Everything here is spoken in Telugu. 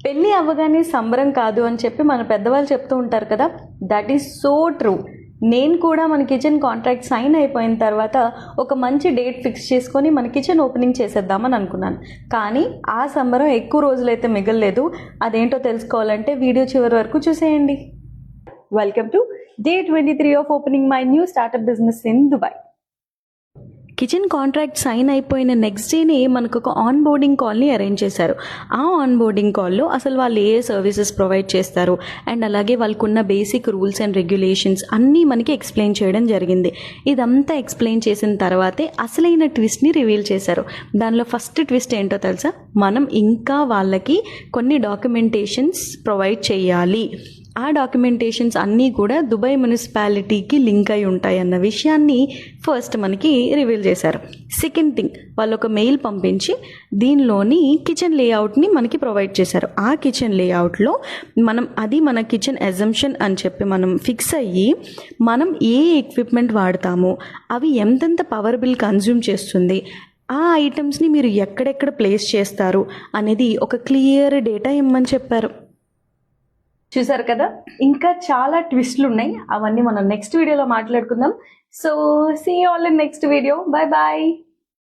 పెళ్ళి అవ్వగానే సంబరం కాదు అని చెప్పి మన పెద్దవాళ్ళు చెప్తూ ఉంటారు కదా, దట్ ఈస్ సో ట్రూ. నేను కూడా మన కిచెన్ కాంట్రాక్ట్ సైన్ అయిపోయిన తర్వాత ఒక మంచి డేట్ ఫిక్స్ చేసుకొని మన కిచెన్ ఓపెనింగ్ చేసేద్దామని అనుకున్నాను. కానీ ఆ సంబరం ఎక్కువ రోజులైతే మిగలలేదు. అదేంటో తెలుసుకోవాలంటే వీడియో చివరి వరకు చూసేయండి. Welcome to day 23 of opening my new startup business in Dubai. Kitchen contract sign అయిపోయిన నెక్స్ట్ డేనే మనకు ఒక ఆన్ బోర్డింగ్ కాల్ని అరేంజ్ చేశారు. ఆ ఆన్ బోర్డింగ్ కాల్లో అసలు వాళ్ళు ఏ సర్వీసెస్ ప్రొవైడ్ చేస్తారు అండ్ అలాగే వాళ్ళకున్న బేసిక్ రూల్స్ అండ్ రెగ్యులేషన్స్ అన్నీ మనకి ఎక్స్ప్లెయిన్ చేయడం జరిగింది. ఇదంతా ఎక్స్ప్లెయిన్ చేసిన తర్వాతే అసలైన ట్విస్ట్ని రివీల్ చేశారు. దానిలో ఫస్ట్ ట్విస్ట్ ఏంటో తెలుసా? మనం ఇంకా వాళ్ళకి కొన్ని డాక్యుమెంటేషన్స్ ప్రొవైడ్ చేయాలి. ఆ డాక్యుమెంటేషన్స్ అన్నీ కూడా దుబాయ్ మున్సిపాలిటీకి లింక్ అయి ఉంటాయి అన్న విషయాన్ని ఫస్ట్ మనకి రివీల్ చేశారు. సెకండ్ థింగ్, వాళ్ళు ఒక మెయిల్ పంపించి దీనిలోని కిచెన్ లేఅవుట్ని మనకి ప్రొవైడ్ చేశారు. ఆ కిచెన్ లేఅవుట్లో మన కిచెన్ అజంప్షన్ అని చెప్పి మనం ఫిక్స్ అయ్యి మనం ఏ ఎక్విప్మెంట్ వాడతాము, అవి ఎంతెంత పవర్ బిల్ కన్జ్యూమ్ చేస్తుంది, ఆ ఐటమ్స్ని మీరు ఎక్కడెక్కడ ప్లేస్ చేస్తారు అనేది ఒక క్లియర్ డేటా ఇమ్మని చెప్పారు. చూసారు కదా, ఇంకా చాలా ట్విస్ట్లు ఉన్నాయి. అవన్నీ మనం నెక్స్ట్ వీడియోలో మాట్లాడుకుందాం. So see you all in next video. Bye bye.